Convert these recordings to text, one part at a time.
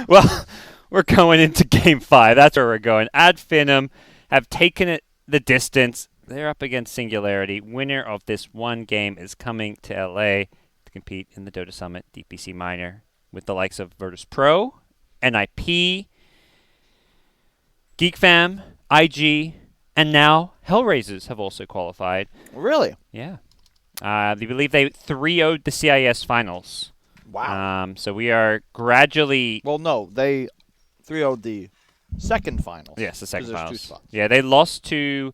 Well, we're going into Game 5. That's where we're going. Finem have taken it the distance. They're up against Singularity. Winner of this one game is coming to LA to compete in the Dota Summit DPC Minor with the likes of Virtus Pro, NIP, GeekFam, IG, and now Hellraisers have also qualified. Really? Yeah. They believe they 3-0'd the CIS finals. Wow. So we are gradually... Well, no, they 3-0'd the second finals. Yes, the second finals. 'Cause there's 2 spots. Yeah, they lost to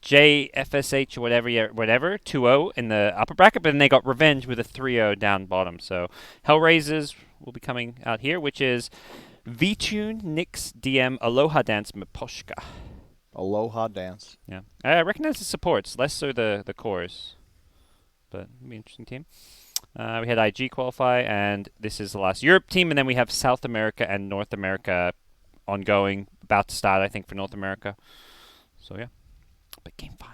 JFSH or whatever, 2-0 in the upper bracket, but then they got revenge with a 3-0 down bottom. So Hellraisers will be coming out here, which is VTune, Nyx, DM, Aloha Dance, Miposhka. Aloha Dance. Yeah. I recognize the supports, less so the cores. But it'll be an interesting team. We had IG qualify, and this is the last Europe team, and then we have South America and North America ongoing, about to start, I think, for North America. So, yeah. But Game 5.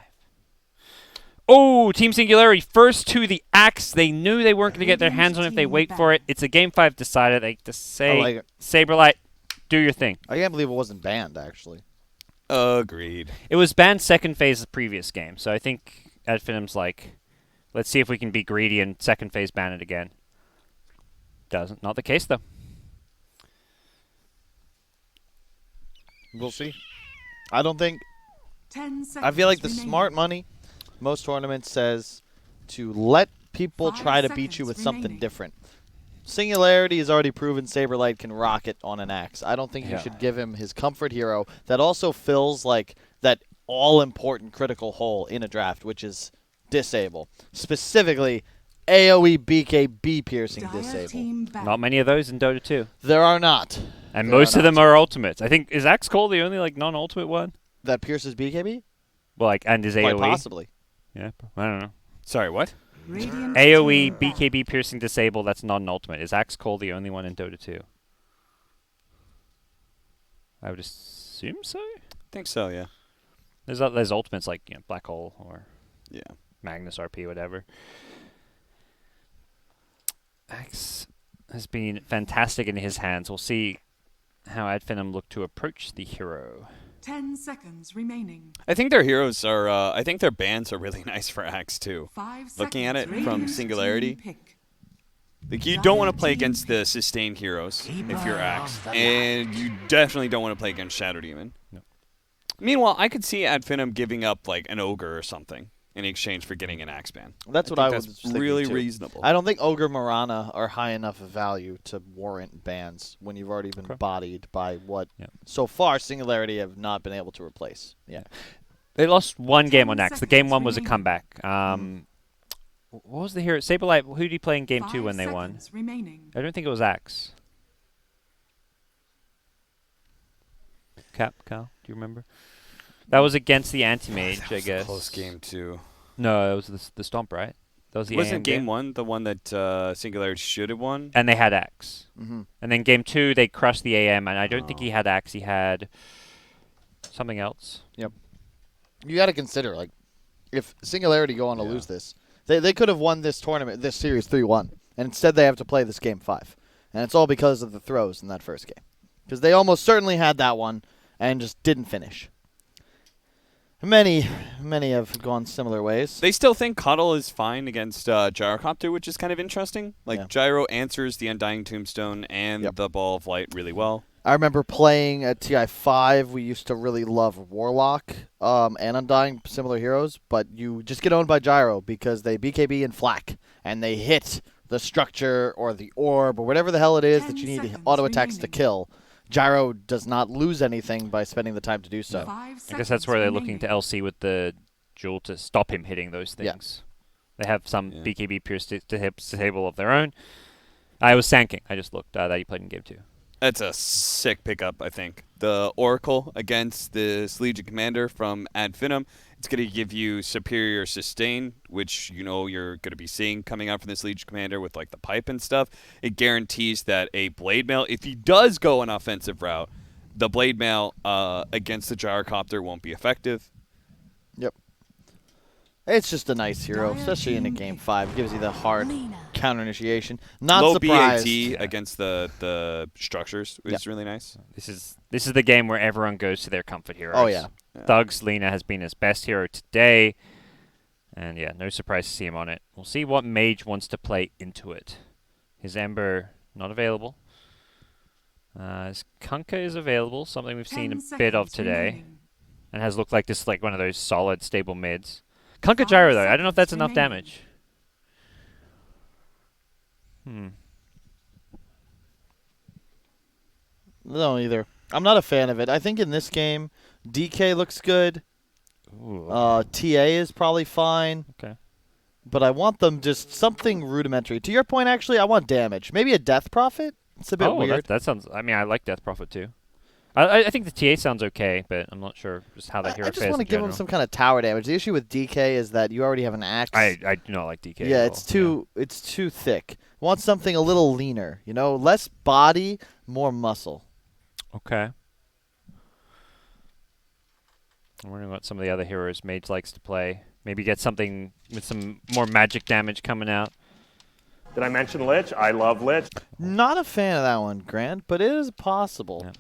Oh, Team Singularity, first to the axe. They knew they weren't going to get their hands on it if they wait for it. It's a Game 5 decided. They just say, I like it. Saberlight, do your thing. I can't believe it wasn't banned, actually. Agreed. It was banned second phase of the previous game, so I think Finem's like, let's see if we can be greedy and second phase ban it again. Not the case, though. We'll see. I don't think... 10 seconds I feel like the remaining. smart money, most tournaments says to let people 5 try to beat you seconds with something remaining. different. Singularity has already proven Saberlight can rock it on an axe. I don't think you Yeah. should give him his comfort hero that also fills like that all-important critical hole in a draft, which is disable. Specifically, AoE BKB piercing Dire disable. team back. Not many of those in Dota 2. There are not. And There most are of them not. are ultimates. I think, is Axe Cole the only like non-ultimate one? That pierces BKB? Well, like, and is Quite AoE? possibly. Yeah, I don't know. Sorry, what? Radiant AoE, team back. BKB piercing disable, that's not an ultimate. Is Axe Cole the only one in Dota 2? I would assume so. I think so, yeah. There's ultimates like Black Hole or Yeah. Magnus RP, whatever. Axe has been fantastic in his hands. We'll see how Finem look to approach the hero. 10 seconds remaining. I think their heroes are, I think their bans are really nice for Axe, too. 5 Looking at seconds. it from Radiant Singularity, team pick. Like, you don't want to play against the sustained heroes if you're Axe. And you definitely don't want to play against Shadow Demon. No. Meanwhile, I could see Finem giving up, like, an Ogre or something in exchange for getting an Axe ban. That's what I think was that's thinking really too. reasonable. I don't think Ogre Marana are high enough of value to warrant bans when you've already been Okay. bodied by what Yep. so far Singularity have not been able to replace. Yeah. They lost one game 10 on Axe. The game seconds one was a remaining. comeback. What was the hero? Saberlight, who did he play in game 2 5 when they won? seconds remaining. I don't think it was Axe. Cal, do you remember? That was against the Anti-Mage, That I was a guess. close game, too. No, it was the Stomp, right? That was the Wasn't AM game 1 the one that Singularity should have won? And they had Axe. Mm-hmm. And then game 2, they crushed the AM, and I don't think he had Axe. He had something else. You got to consider, like, if Singularity go on to Yeah. lose this, they could have won this tournament, this series 3-1, and instead they have to play this game 5. And it's all because of the throws in that first game. Because they almost certainly had that one and just didn't finish. Many have gone similar ways. They still think Cuddle is fine against Gyrocopter, which is kind of interesting. Like, Yeah. Gyro answers the Undying Tombstone and Yep. the Ball of Light really well. I remember playing at TI5. We used to really love Warlock and Undying, similar heroes, but you just get owned by Gyro because they BKB and flak, and they hit the structure or the orb or whatever the hell it is that 10 you need seconds auto attacks to remaining. kill. Gyro does not lose anything by spending the time to do so. 5 I guess that's where they're looking to remaining. LC with the Jewel to stop him hitting those Yeah. things. They have some Yeah. BKB pierce to hip disable of their own. I was Sanking. I just looked that he played in game 2. That's a sick pickup, I think. The Oracle against this Legion Commander from Finem. It's going to give you superior sustain, which you know you're going to be seeing coming out from this Legion Commander with like the pipe and stuff. It guarantees that a Blade Mail, if he does go an offensive route, the Blade Mail against the Gyrocopter won't be effective. Yep. It's just a nice hero, especially in a game 5. Gives you the hard counter initiation. Not Low surprised. BAT against the structures is really nice. This is the game where everyone goes to their comfort heroes. Oh, yeah. Thugs Lena has been his best hero today. And yeah, no surprise to see him on it. We'll see what Mage wants to play into it. His Ember, not available. His Kunkka is available, something we've seen 10 a bit of seconds today. remaining. And has looked like this like one of those solid, stable mids. Kunkka Gyro, though, I don't know if that's enough remaining. damage. No, either. I'm not a fan of it. I think in this game, DK looks good. Ooh. TA is probably fine. Okay. But I want them just something rudimentary. To your point, actually, I want damage. Maybe a Death Prophet? It's a bit weird. That sounds... I mean, I like Death Prophet, too. I think the TA sounds okay, but I'm not sure just how that hero I just fares want to in give him general. some kind of tower damage. The issue with DK is that you already have an axe. I do not like DK. Yeah, at it's all. too thick. Want something a little leaner, less body, more muscle. Okay. I'm wondering what some of the other heroes Mage likes to play. Maybe get something with some more magic damage coming out. Did I mention Lich? I love Lich. Not a fan of that one, Grant, but it is possible. Yeah.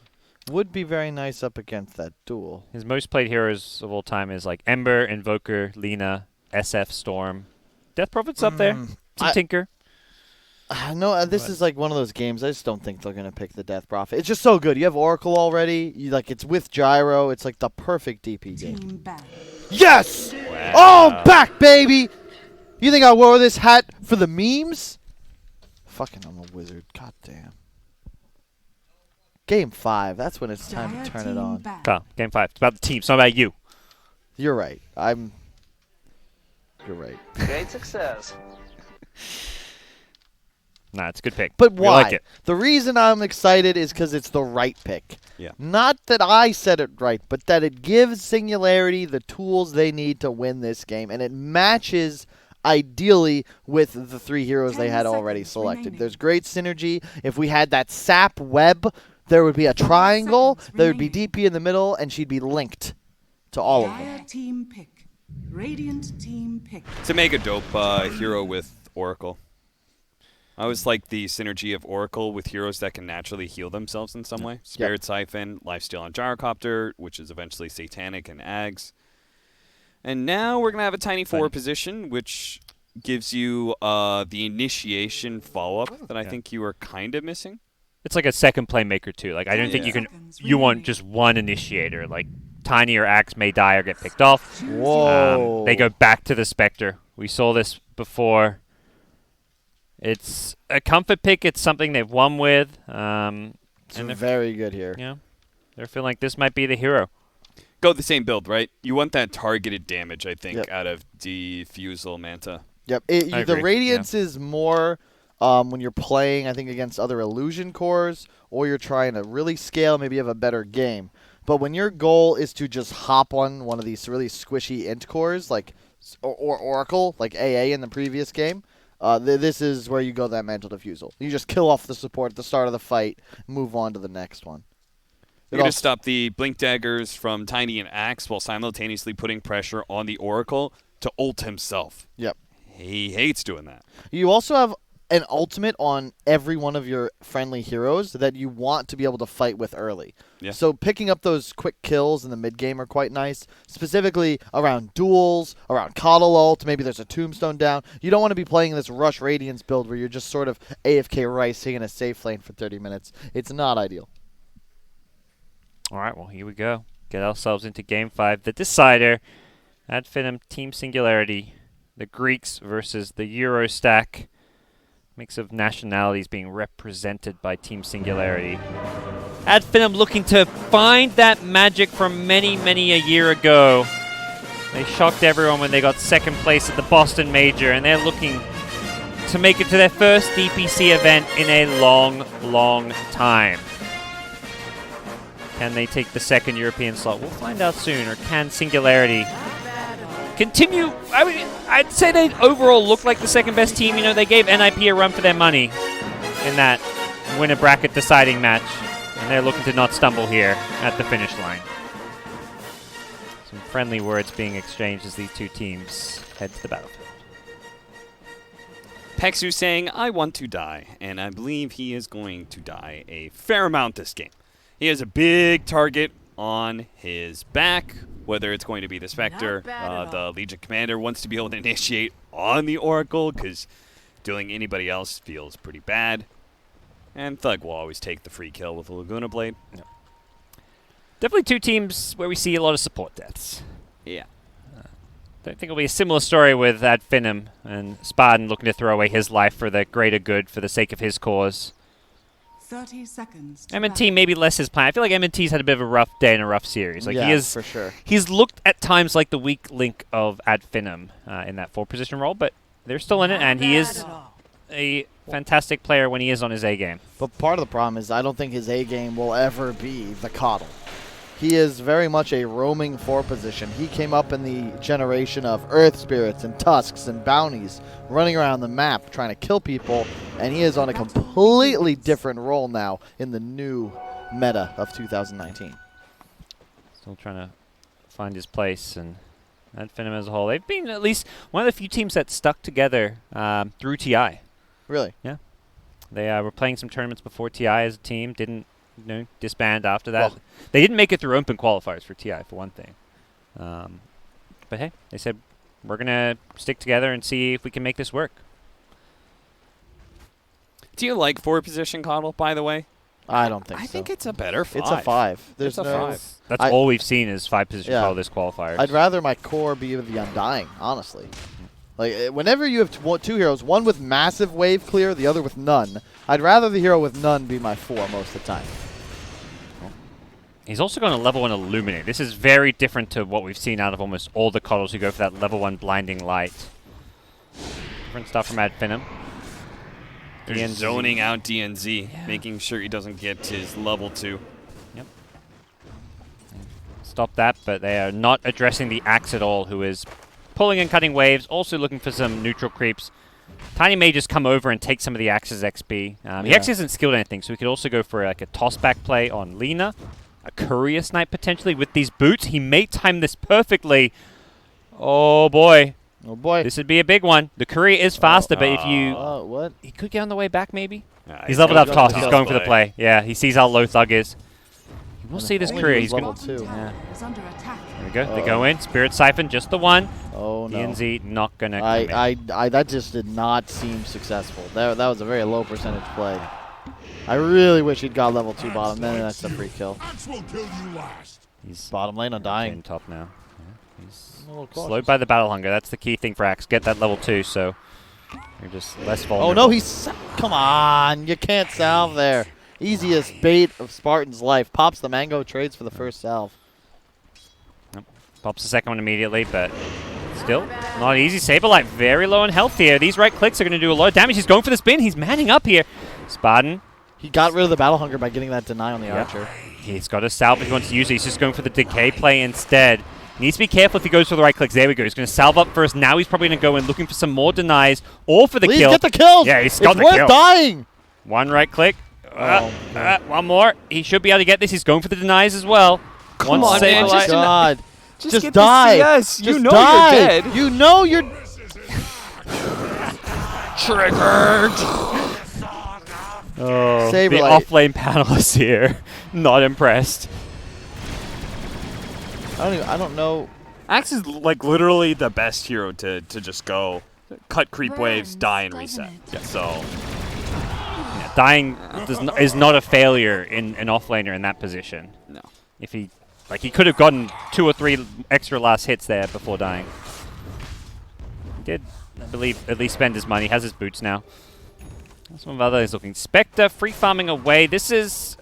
Would be very nice up against that duel. His most played heroes of all time is like Ember, Invoker, Lena, SF, Storm. Death Prophet's up there. Some Tinker. No, this is like one of those games. I just don't think they're gonna pick the Death Prophet. It's just so good. You have Oracle already. It's with Gyro. It's like the perfect DP game. Team ban. Yes! Wow. Oh, back, baby! You think I wore this hat for the memes? Fucking, I'm a wizard. God damn. Game 5. That's when it's time Dire to turn team it on. ban. Kyle, game 5. It's about the team. It's not about you. You're right. You're right. Great success. Nah, it's a good pick. But We why? like it. The reason I'm excited is because it's the right pick. Yeah. Not that I said it right, but that it gives Singularity the tools they need to win this game, and it matches ideally with the 3 heroes they 10 had already seconds selected. remaining. There's great synergy. If we had that sap web, there would be a triangle, seconds there would be remaining. DP in the middle, and she'd be linked to all of them. Dire team pick. Radiant team pick. It's a mega dope hero with Oracle. I always like the synergy of Oracle with heroes that can naturally heal themselves in some way. Spirit Siphon, Lifesteal on Gyrocopter, which is eventually Satanic and Ags. And now we're going to have a tiny forward position, which gives you the initiation follow-up that I think you were kind of missing. It's like a second playmaker, too. Like, I don't think you can... You want just one initiator. Like, Tiny or Axe may die or get picked off. Whoa. They go back to the Spectre. We saw this before. It's a comfort pick. It's something they've won with. It's and they're, very good here. they're feeling like this might be the hero. Go the same build, right? You want that targeted damage, I think, Yep. out of Diffusal Manta. Yep. I The agree, Radiance is more when you're playing, I think, against other Illusion cores, or you're trying to really scale, maybe you have a better game. But when your goal is to just hop on one of these really squishy int cores, like or Oracle, like AA in the previous game, this is where you go that Mantle Diffusal. You just kill off the support at the start of the fight, move on to the next one. You're going to stop the Blink Daggers from Tiny and Axe while simultaneously putting pressure on the Oracle to ult himself. Yep. He hates doing that. You also have an ultimate on every one of your friendly heroes that you want to be able to fight with early. Yeah. So picking up those quick kills in the mid game are quite nice, specifically around duels, around Coddle ult, maybe there's a tombstone down. You don't want to be playing this Rush Radiance build where you're just sort of AFK ricing in a safe lane for 30 minutes. It's not ideal. All right, well, here we go. Get ourselves into Game 5. The decider at Finem, Team Singularity. The Greeks versus the Euro stack. Mix of nationalities being represented by Team Singularity. At Finem looking to find that magic from many, many a year ago. They shocked everyone when they got second place at the Boston Major, and they're looking to make it to their first DPC event in a long, long time. Can they take the second European slot? We'll find out soon. Or can Singularity continue? I mean, I'd say they overall look like the second best team. You know, they gave NIP a run for their money in that winner bracket deciding match. And they're looking to not stumble here at the finish line. Some friendly words being exchanged as these two teams head to the battlefield. Pexu saying, I want to die, and I believe he is going to die a fair amount this game. He has a big target on his back, whether it's going to be the Spectre. The Legion Commander wants to be able to initiate on the Oracle, because doing anybody else feels pretty bad. And Thug will always take the free kill with the Laguna Blade. Yep. Definitely two teams where we see a lot of support deaths. Yeah. I think it'll be a similar story with Finem and Spartan looking to throw away his life for the greater good, for the sake of his cause. 30 seconds. to M&T battle. maybe less his plan. I feel like M&T's had a bit of a rough day and a rough series. Like yeah, he is, for sure. he's looked at times like the weak link of Finem in that 4-position role, but they're still in it, and he is a fantastic player when he is on his A game. But part of the problem is I don't think his A game will ever be the Coddle. He is very much a roaming 4 position. He came up in the generation of Earth Spirits and Tusks and Bounties running around the map trying to kill people, and he is on a completely different role now in the new meta of 2019. Still trying to find his place, and Finem as a whole. They've been at least one of the few teams that stuck together through TI. Really? Yeah. They were playing some tournaments before TI as a team, didn't disband after that. Well, they didn't make it through open qualifiers for TI, for one thing. But hey, they said, we're going to stick together and see if we can make this work. Do you like 4-position Coddle, by the way? I don't think so. I think it's a better 5. It's a 5. There's It's a no. 5. That's I- all we've seen is 5-position Yeah. call this qualifier. I'd rather my core be with the Undying, honestly. Like, whenever you have two heroes, one with massive wave clear, the other with none, I'd rather the hero with none be my 4 most of the time. He's also going to level 1 Illuminate. This is very different to what we've seen out of almost all the Coddles who go for that level 1 Blinding Light. Different stuff from Finem. They're DNZ. zoning out DNZ, Yeah. making sure he doesn't get to his level 2. Yep. Stop that, but they are not addressing the Axe at all, who is pulling and cutting waves, also looking for some neutral creeps. Tiny may just come over and take some of the Axe's XP. He Yeah. actually hasn't skilled anything, so we could also go for like a toss-back play on Lena. A Courier Snipe potentially with these boots. He may time this perfectly. Oh boy. Oh boy. This would be a big one. The Courier is faster, but if you... Oh, what? He could get on the way back, maybe? Yeah, He's leveled up going toss. for He's the going for the play. Yeah, he sees how low Thug is. We'll see this only Courier. he He's was going level to... 2. Yeah. Is under attack. There we go. They go in. Spirit Siphon, just the one. Oh no. DNZ not going to come in. That just did not seem successful. That was a very low percentage play. I really wish he'd got level 2 bottom. Then that's a free kill. He's Bottom lane Undying. in top now. Yeah, he's A little cautious. slowed by the Battle Hunger. That's the key thing for Axe. Get that level 2, so you're just less vulnerable. Oh no, come on, you can't salve there. Easiest bait of Spartan's life. Pops the mango, trades for the first salve. Pops the second one immediately, but still not easy. Saberlight very low on health here. These right clicks are going to do a lot of damage. He's going for the spin. He's manning up here. Spartan. He got rid of the battle hunger by getting that deny on the Yep. archer. He's got a salve if he wants to use it. He's just going for the decay play instead. Needs to be careful if he goes for the right clicks. There we go. He's going to salve up first. Now he's probably going to go in looking for some more denies or for the Please kill. get the kills. Yeah, he's got it's the worth kill. dying. One right click. Oh, One more. He should be able to get this. He's going for the denies as well. Come One on, save. man, just God. Just Just get the die. CS. You Just know die. you're dead. You know you're Triggered. Oh, the Saberlight. off-lane panelists here. Not impressed. I don't know. Axe is like literally the best hero to just go cut creep waves, die, and reset. So Yeah, dying is not a failure in an offlaner in that position. no. If he could have gotten 2 or 3 extra last hits there before dying. He did, I believe, at least spend his money. Has his boots now. Some of others looking. Spectre free farming away. This is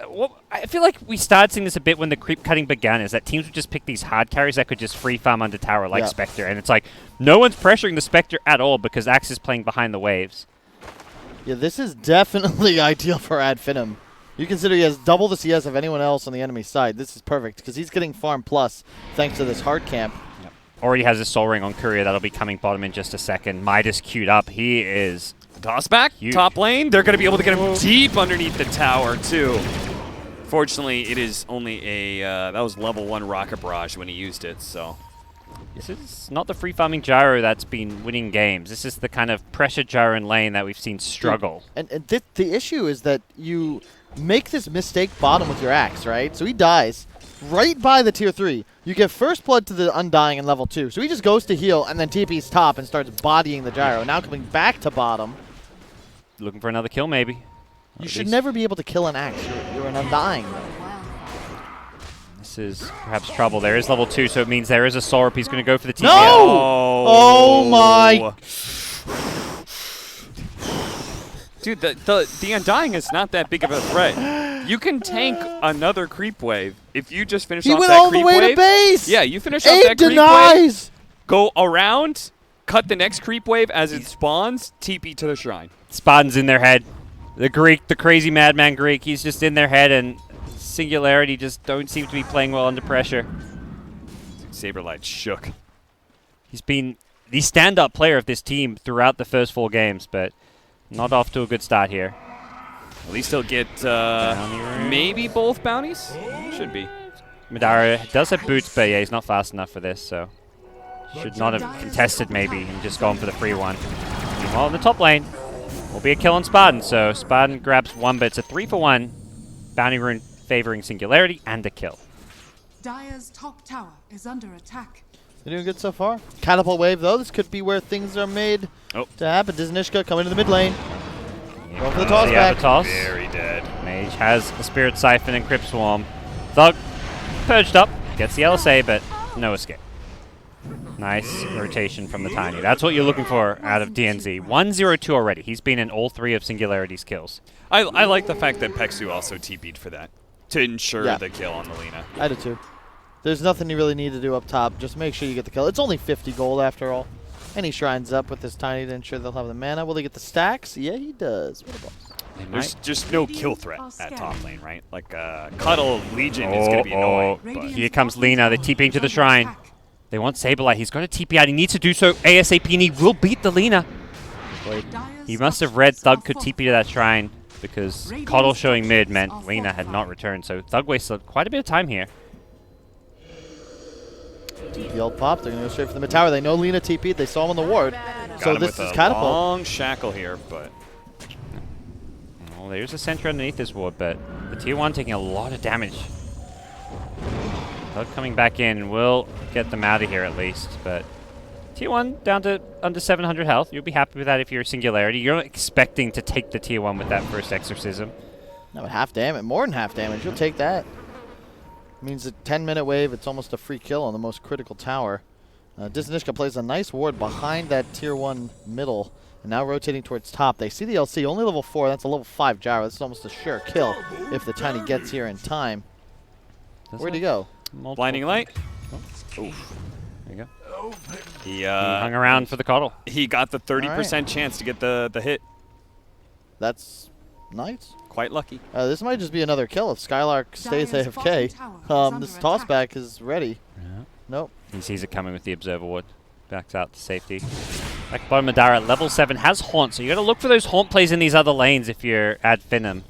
I feel like we started seeing this a bit when the creep cutting began. Is that teams would just pick these hard carries that could just free farm under tower like Yeah. Spectre, and it's like no one's pressuring the Spectre at all because Axe is playing behind the waves. Yeah, this is definitely ideal for Finem. You consider he has double the CS of anyone else on the enemy side. This is perfect because he's getting farm plus thanks to this hard camp. Already has a Soul Ring on Courier that'll be coming bottom in just a second. Midas queued up. He is Toss back, Huge. top lane. They're going to be able to get him deep underneath the tower, too. Fortunately, it is only a, that was level 1 Rocket Barrage when he used it, so This is not the free farming gyro that's been winning games. This is the kind of pressure gyro in lane that we've seen struggle. And the issue is that you make this mistake bottom with your axe, right? So he dies right by the tier 3. You give first blood to the Undying in level 2. So he just goes to heal and then TP's top and starts bodying the gyro. Now coming back to bottom. Looking for another kill, maybe. You should never be able to kill an axe. You're an Undying, though. This is perhaps trouble. There is level 2, so it means there is a Sorp. He's going to go for the TP. No! Oh my! Dude, the Undying is not that big of a threat. You can tank another creep wave if you just finish He off went that all creep the way wave. to base! Yeah, you finish off Abe that creep wave, denies! go around, cut the next creep wave as it spawns, TP to the shrine. Spartan's in their head. The Greek, the crazy madman Greek, he's just in their head, and Singularity just don't seem to be playing well under pressure. Saberlight shook. He's been the stand-up player of this team throughout the first 4 games, but not off to a good start here. At least he'll get maybe both bounties? Should be. Madara does have boots, but yeah, he's not fast enough for this, so should not have contested maybe and just gone for the free one. Meanwhile, in the top lane will be a kill on Spartan, so Spartan grabs 1, but it's a 3-for-1. Bounty rune favoring Singularity and a kill. Dire's top tower is under attack. They're doing good so far. Catapult wave, though. This could be where things are made to happen. Diznishka coming to the mid lane. Going for the toss back. Toss. Very dead. Mage has a Spirit Siphon and Crypt Swarm. Thug purged up, gets the LSA, but no escape. Nice rotation from the Tiny. That's what you're looking for out of DNZ. 1-0-2 already. He's been in all 3 of Singularity's kills. I like the fact that Peksu also TP'd for that, to ensure the kill on the Lina. I do too. There's nothing you really need to do up top. Just make sure you get the kill. It's only 50 gold after all. And he shrines up with this Tiny to ensure they'll have the mana. Will he get the stacks? Yeah, he does. What a boss. There's just no kill threat at top lane, right? Like, Cuddle Legion is going to be annoying. But Here comes Lina. They're TPing to the shrine. They want Saberlight. He's got to TP out. He needs to do so ASAP, and he will beat the Lina. He must have read Thug could TP to that shrine, because Coddle showing mid meant Lina had not returned. So Thug wasted quite a bit of time here. TP ult pop. They're going to go straight for the mid tower. They know Lina TP'd. They saw him on the ward. So this is catapult. Long shackle here, but Well, there's a sentry underneath this ward, but the tier 1 taking a lot of damage. Thug coming back in will get them out of here at least, but tier 1 down to under 700 health. You'll be happy with that if you're a Singularity. You're not expecting to take the tier 1 with that first exorcism. No, but half damage. More than half damage. You'll take that. Means a 10-minute wave. It's almost a free kill on the most critical tower. Diznishka plays a nice ward behind that tier 1 middle. And now rotating towards top. They see the LC. Only level 4. That's a level 5 gyro. This is almost a sure kill if the Tiny gets here in time. Where'd he go? Blinding Light. There you go. He Hung around for the Coddle. He got the 30% chance to get the hit. That's nice. Quite lucky. This might just be another kill if Skylark stays Dire's AFK. bottom tower is This under tossback is ready. Yeah. Nope. He sees it coming with the Observer Ward. Backs out to safety. Back bottom Madara at level 7 has Haunt, so you got to look for those Haunt plays in these other lanes if you're at Finem.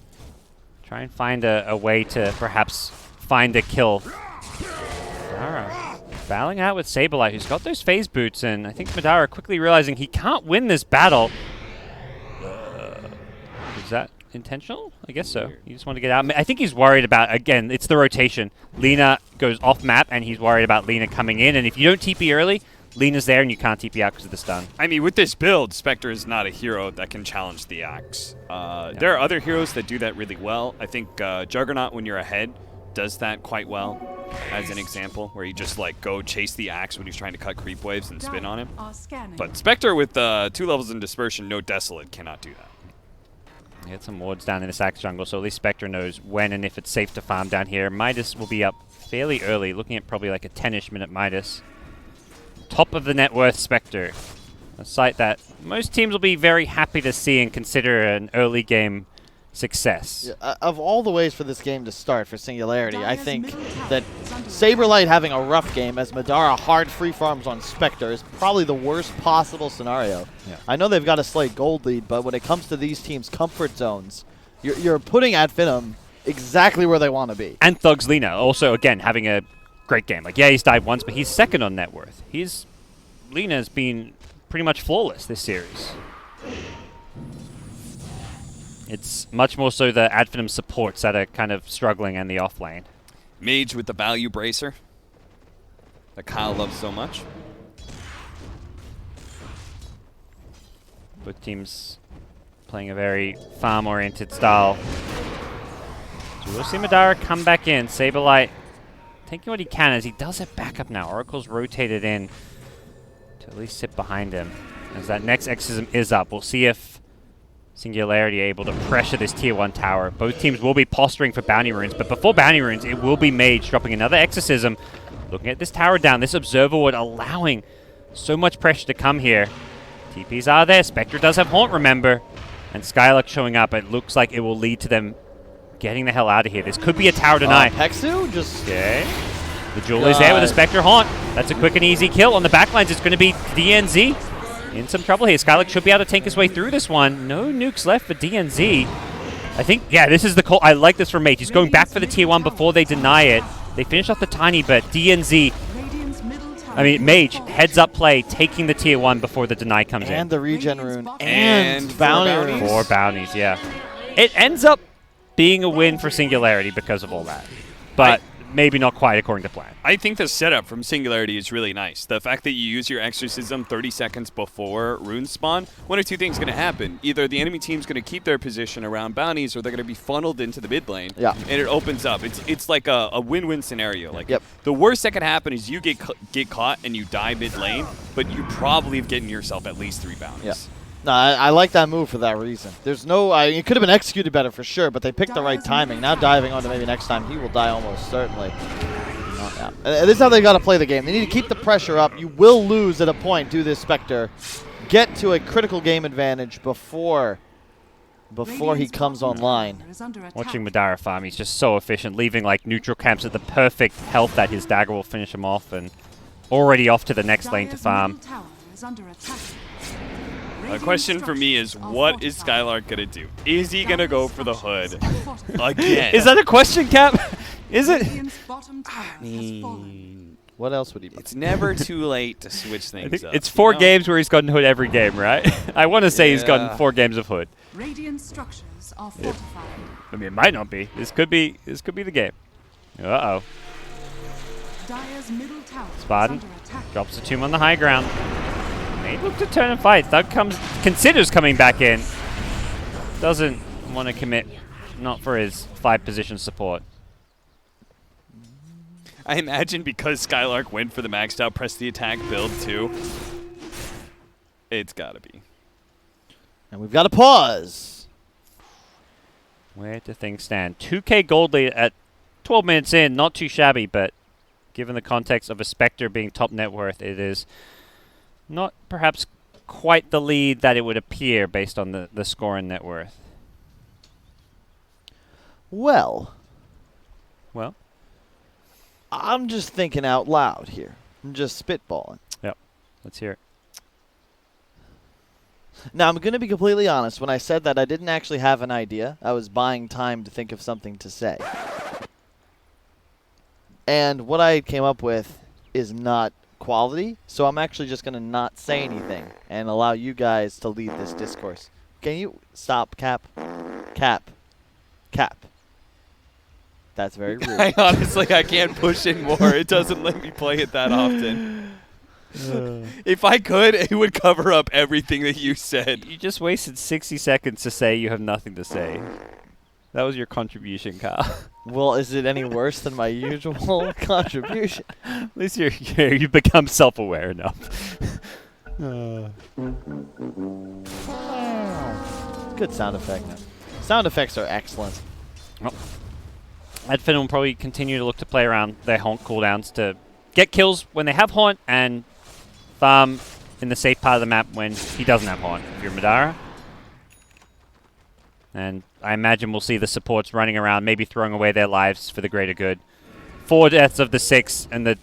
Try and find a way to perhaps find a kill. Madara battling out with Saberlight, who's got those phase boots, and I think Madara quickly realizing he can't win this battle. Is that intentional? I guess so. You just want to get out. I think he's worried about, again, it's the rotation. Lina goes off map, and he's worried about Lina coming in, and if you don't TP early, Lina's there, and you can't TP out because of the stun. I mean, with this build, Spectre is not a hero that can challenge the Axe. There are other heroes that do that really well. I think Juggernaut, when you're ahead, does that quite well, as an example, where you just like go chase the Axe when he's trying to cut creep waves and spin on him. But Spectre with 2 levels in Dispersion, no Desolate, cannot do that. Get some wards down in this Axe jungle, so at least Spectre knows when and if it's safe to farm down here. Midas will be up fairly early, looking at probably like a 10-ish minute Midas. Top of the net worth Spectre. A sight that most teams will be very happy to see and consider an early game success. Yeah, of all the ways for this game to start for Singularity, I think that Saberlight having a rough game as Madara hard free farms on Spectre is probably the worst possible scenario. Yeah. I know they've got a slight gold lead, but when it comes to these teams' comfort zones, you're putting at Finem exactly where they want to be. And Thug's Lina, also, again, having a great game. Like, yeah, he's died once, but he's second on net worth. Lena's been pretty much flawless this series. It's much more so the Ad Finem supports that are kind of struggling and the off lane. Mage with the value bracer that Kyle loves so much. Both teams playing a very farm-oriented style. So we'll see Madara come back in. Saberlight taking what he can as he does have backup now. Oracle's rotated in to at least sit behind him. As that next exorcism is up, we'll see if Singularity able to pressure this tier 1 tower. Both teams will be posturing for bounty runes, but before bounty runes, it will be Mage dropping another exorcism. Looking at this tower down, this observer ward allowing so much pressure to come here. TPs are there. Spectre does have Haunt, remember. And Skylark showing up. It looks like it will lead to them getting the hell out of here. This could be a tower tonight. Hexu just... Okay. The Jewel is there with a Spectre Haunt. That's a quick and easy kill. On the backlines, it's going to be DNZ. In some trouble here. Skylark should be able to tank his way through this one. No nukes left for DNZ. I think, yeah, this is the call. I like this from Mage. He's going back for the tier 1 before they deny it. They finish off the tiny, but DNZ, Mage, heads up play, taking the tier 1 before the deny comes in. And the regen rune. And bounty rune. 4 bounties, yeah. It ends up being a win for Singularity because of all that. But maybe not quite according to plan. I think the setup from Singularity is really nice. The fact that you use your exorcism 30 seconds before rune spawn, one or two things going to happen. Either the enemy team's going to keep their position around bounties, or they're going to be funneled into the mid lane. Yeah. And it opens up. It's like a win-win scenario. Like, yep. The worst that could happen is you get caught and you die mid lane, but you probably have gotten yourself at least 3 bounties. Yeah. No, I like that move for that reason. There's no... it could have been executed better for sure, but they picked the right timing. Now diving onto maybe next time, he will die almost certainly. Yeah. This is how they got to play the game. They need to keep the pressure up. You will lose at a point. Do this, Spectre. Get to a critical game advantage before he comes online. Watching Madara farm, he's just so efficient, leaving like neutral camps at the perfect health that his dagger will finish him off, and already off to the next lane to farm. The question for me is, what is Skylark going to do? Is he going to go for the hood again? Is that a question, Cap? Is it? What else would he do? It's never too late to switch things up. It's 4 games where he's gotten hood every game, right? I want to say he's gotten 4 games of hood. Radiant structures are fortified. I mean, it might not be. This could be the game. Uh-oh. Dire's middle tower Spartan is under attack. drops the tomb on the high ground. May look to turn and fight. Thug considers coming back in. Doesn't want to commit, not for his 5 position support. I imagine because Skylark went for the maxed out press the attack build too. It's gotta be. And we've got to pause. Where do things stand? 2k gold lead at 12 minutes in. Not too shabby, but given the context of a Spectre being top net worth, it is not perhaps quite the lead that it would appear based on the score and net worth. Well, Well, I'm just thinking out loud here. I'm just spitballing. yep. Let's hear it. Now, I'm going to be completely honest. When I said that, I didn't actually have an idea. I was buying time to think of something to say. And what I came up with is not quality, so I'm actually just going to not say anything and allow you guys to lead this discourse. Can you stop, Cap? Cap. That's very rude. I can't push in more. It doesn't let me play it that often. If I could, it would cover up everything that you said. You just wasted 60 seconds to say you have nothing to say. That was your contribution, Kyle. Well, is it any worse than my usual contribution? At least you've become self-aware enough. Good sound effect. Sound effects are excellent. Well, Ad Finem will probably continue to look to play around their Haunt cooldowns to get kills when they have Haunt and farm in the safe part of the map when he doesn't have Haunt. If you're Madara. And I imagine we'll see the supports running around, maybe throwing away their lives for the greater good. 4 deaths of the 6 and the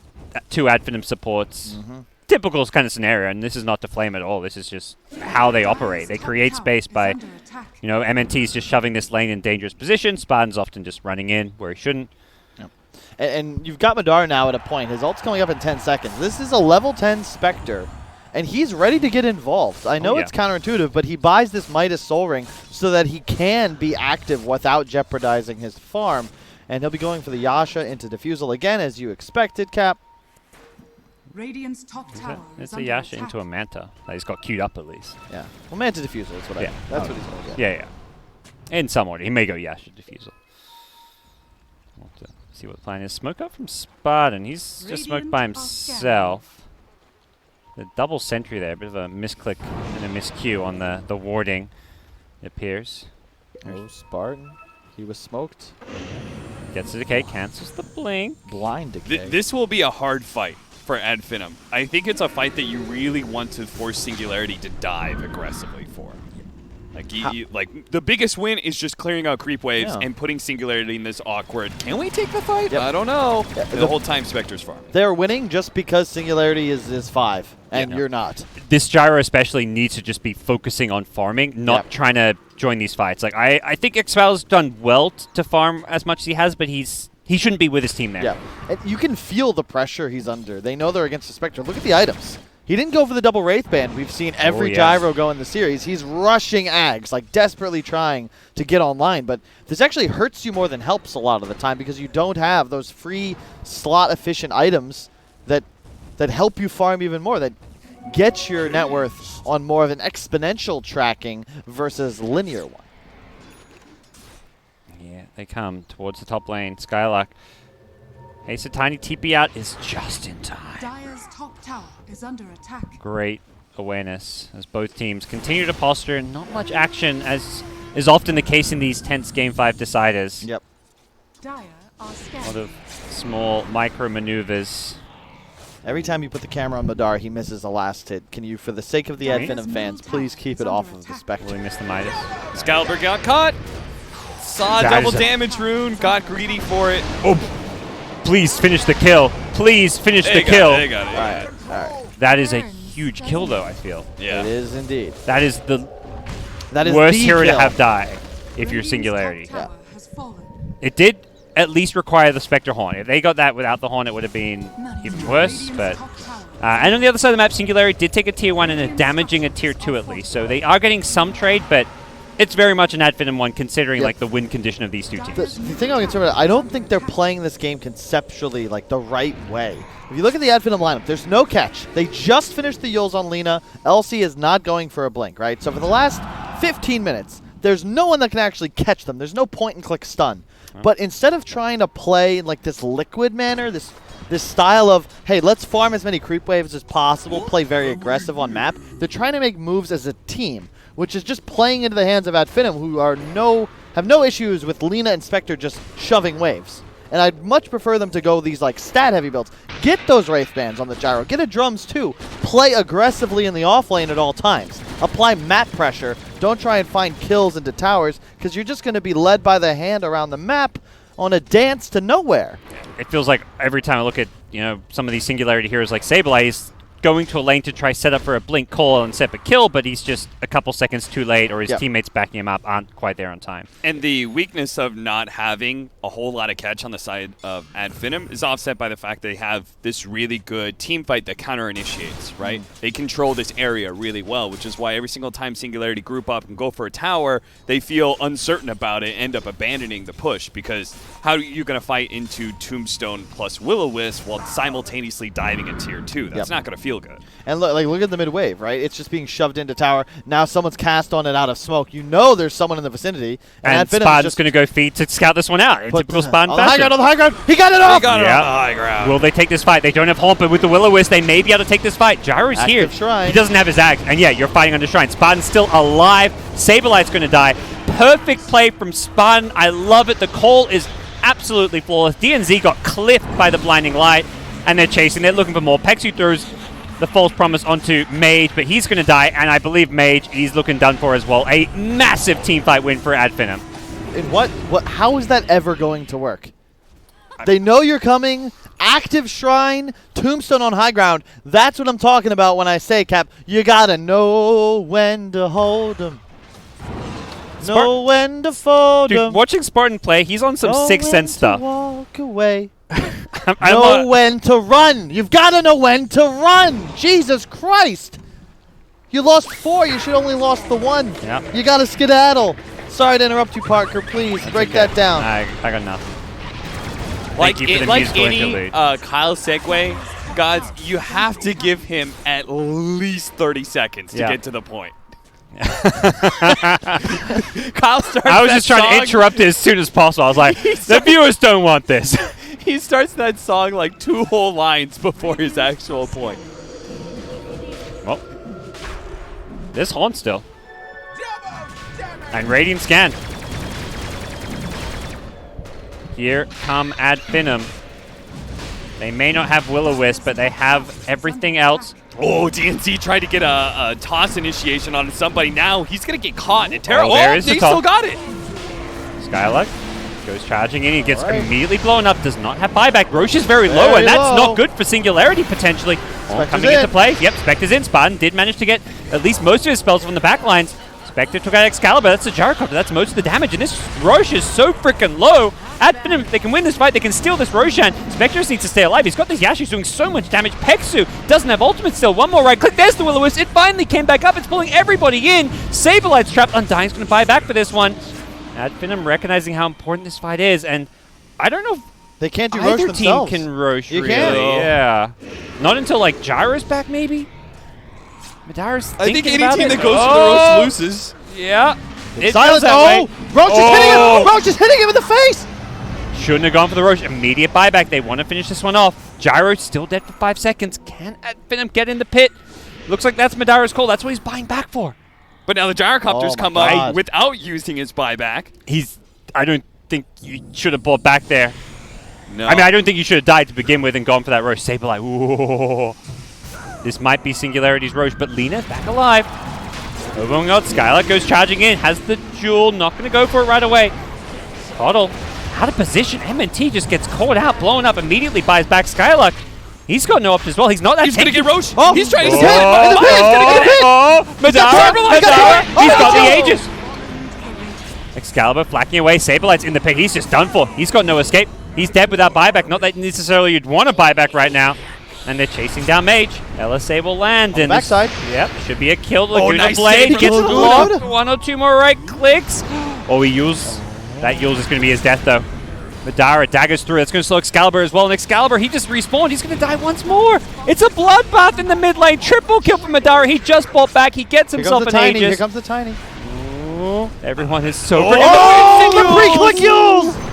2 Ad Finem supports. Mm-hmm. Typical kind of scenario, and this is not to flame at all. This is just how they operate. They create space by, MNTs just shoving this lane in dangerous position. Spartan's often just running in where he shouldn't. Yep. And you've got Madar now at a point. His ult's coming up in 10 seconds. This is a level 10 Spectre, and he's ready to get involved. I know it's counterintuitive, but he buys this Midas Soul Ring so that he can be active without jeopardizing his farm. And he'll be going for the Yasha into Diffusal again, as you expected, Cap. Radiant's top tower It's is a under Yasha attack. into a Manta. He's got queued up at least. Yeah. Well, Manta Diffusal is what I mean. That's what he's going to get. Yeah. In some order. He may go Yasha Diffusal. We'll have to see what the plan is. Smoke up from Spartan. He's just smoked by Radiant are himself. The double sentry there. A bit of a misclick and a miscue on the warding, it appears. Oh, Spartan. He was smoked. Gets the decay, cancels the blink. Blind decay. This will be a hard fight for Ad Finem. I think it's a fight that you really want to force Singularity to dive aggressively for. Like, the biggest win is just clearing out creep waves and putting Singularity in this awkward, can we take the fight? Yep. I don't know. Yeah, the whole time Spectre's farm. They're winning just because Singularity is 5, and you're not. This Gyro especially needs to just be focusing on farming, not trying to join these fights. Like I think Xpel's done well to farm as much as he has, but he shouldn't be with his team there. Yeah, and you can feel the pressure he's under. They know they're against the Spectre. Look at the items. He didn't go for the double Wraith Band. We've seen every Gyro go in the series. He's rushing Ags, like desperately trying to get online. But this actually hurts you more than helps a lot of the time because you don't have those free slot-efficient items that help you farm even more, that get your net worth on more of an exponential tracking versus linear one. Yeah, they come towards the top lane. Skylark. Ace a tiny TP out is just in time. Dire's top tower is under attack. Great awareness as both teams continue to posture. Not much action, as is often the case in these tense Game 5 deciders. Yep. Dire are A scared. lot of small micro maneuvers. Every time you put the camera on Madar, he misses the last hit. Can you, for the sake of the Ad Finem fans, please keep it off of the Spectre? Really missed the Midas. Excalibur got caught. Saw That double is a- damage rune. Got greedy for it. Oh, please finish the kill. Please finish the They kill. got it. They got it. All right, all right. That is a huge kill, though, I feel. Yeah. It is indeed. That is the That is worst the hero to kill. have die if you're Radiant's Singularity. top tower has fallen. It did at least require the Spectre Horn. If they got that without the Horn, it would have been even worse. But Radiant's top tower and on the other side of the map, Singularity did take a tier 1 and a damaging a tier 2 at least. So they are getting some trade, but it's very much an Ad Finem one considering like the win condition of these two The teams. thing I'm concerned about, I don't think they're playing this game conceptually like the right way. If you look at the Ad Finem lineup, there's no catch. They just finished the Yules on Lina. LC is not going for a blink, right? So for the last 15 minutes, there's no one that can actually catch them. There's no point-and-click stun. But instead of trying to play in like this liquid manner, this style of, hey, let's farm as many creep waves as possible, play very aggressive on map, they're trying to make moves as a team, which is just playing into the hands of Ad Finem, who have no issues with Lina and Spectre just shoving waves. And I'd much prefer them to go these like stat-heavy builds. Get those Wraith Bands on the Gyro. Get a Drums too. Play aggressively in the off lane at all times. Apply map pressure. Don't try and find kills into towers, because you're just going to be led by the hand around the map on a dance to nowhere. It feels like every time I look at some of these Singularity heroes like Sableye, he's going to a lane to try set up for a blink call and set up a kill, but he's just a couple seconds too late, or his teammates backing him up aren't quite there on time. And the weakness of not having a whole lot of catch on the side of Ad Finem is offset by the fact they have this really good team fight that counter-initiates, right? They control this area really well, which is why every single time Singularity group up and go for a tower, they feel uncertain about it, end up abandoning the push, because how are you going to fight into Tombstone plus Will-O-Wisp while simultaneously diving in tier 2? That's not going to feel good. And look at the mid wave, right? It's just being shoved into tower. Now someone's cast on it out of smoke. You know there's someone in the vicinity. And Spartan's going to go feed to scout this one out. It's typical Spartan on the high fashion. ground, on the high ground. He got it off! He got it on the high ground. Will they take this fight? They don't have Haunt, but with the Will-O-Wisp, they may be able to take this fight. Gyro's Active here. Shrine. He doesn't have his axe. And yeah, you're fighting under Shrine. Spartan's still alive. Saberlight's going to die. Perfect play from Spartan. I love it. The call is absolutely flawless. DNZ got clipped by the blinding light, and they're chasing. They're looking for more. Pexu throws the false promise onto Mage, but he's going to die, and I believe Mage, he's looking done for as well. A massive teamfight win for Ad Finem. And how is that ever going to work? They know you're coming. Active Shrine, Tombstone on high ground. That's what I'm talking about when I say, Cap, you got to know when to hold them. Know when to fold Dude, them. watching Spartan play, he's on some Sixth Sense stuff. Walk away. Know when to run. You've got to know when to run. Jesus Christ. You lost 4. You should only lost the 1. Yep. You got to skedaddle. Sorry to interrupt you, Parker. Please break that down. I got nothing. Like, Thank you for the like musical any interlude. Kyle segue, guys, you have to give him at least 30 seconds to get to the point. Kyle starts I was that just trying to song- interrupt it as soon as possible. I was like, the viewers don't want this. He starts that song like 2 whole lines before his actual point. Well, this horn still. And Radiant scan. Here come Ad Finem. They may not have Will-O-Wisp, but they have everything else. Oh, DNC tried to get a toss initiation on somebody. Now he's going to get caught. And Terra, there is they the toss. still got it. Skyluck goes charging in. He gets immediately blown up. Does not have buyback. Roche is very low, and that's not good for Singularity, potentially. Coming into play. Yep, Spectre's in. Spartan did manage to get at least most of his spells from the back lines. Spectre took out Excalibur. That's a Gyrocopter. That's most of the damage. And this Roche is so freaking low. Ad Finem, if they can win this fight, they can steal this Roshan. Spectre just needs to stay alive. He's got this Yashu's doing so much damage. Peksu doesn't have ultimate still. One more right click. There's the Will-O-Wisp. It finally came back up. It's pulling everybody in. Saberlight's trapped. Undying's going to buy back for this one. Ad Finem recognizing how important this fight is. And I don't know if They can't do Roche either themselves. team can Roche, You really. can. Yeah. Not until, like, Gyro's back, maybe? Madara's I think any about team it. that goes for the Roche loses. Yeah. It Silence. feels that way. Roche is hitting him. Roche is hitting him in the face. Shouldn't have gone for the Roche. Immediate buyback. They want to finish this one off. Gyro still dead for 5 seconds. Can Ad Finem get in the pit? Looks like that's Madara's call. That's what he's buying back for. But now the Gyrocopters Oh my come God. up without using his buyback. I don't think you should have bought back there. No. I mean, I don't think you should have died to begin with and gone for that Roche. Saberlight. Ooh. This might be Singularity's Roche, but Lena's back alive. Moving out. Skylark goes charging in. Has the jewel. Not going to go for it right away. Coddle. Out of position. MNT just gets caught out. Blown up. Immediately buys back Skylark. He's got no up as well. He's not that He's going to tanky. get Roche. Oh. He's trying to Oh. get it. In the pit. He's going to get it. Madara. Saberlight. Madara. He's got the Oh. Aegis. Excalibur flacking away. Saberlight's in the pit. He's just done for. He's got no escape. He's dead without buyback. Not that necessarily you'd want a buyback right now. And they're chasing down Mage. LSA will land. And backside. Yep, should be a kill. Laguna nice Blade save from gets Laguna. blocked. 1 or 2 more right clicks. Oh, he Yules. That Yules is going to be his death, though. Madara daggers through. That's going to slow Excalibur as well. And Excalibur, he just respawned. He's going to die once more. It's a bloodbath in the mid lane. Triple kill from Madara. He just bought back. He gets Here himself comes the an tiny. Here Aegis. comes the tiny. Ooh, everyone is so Oh, the pre-click Yules!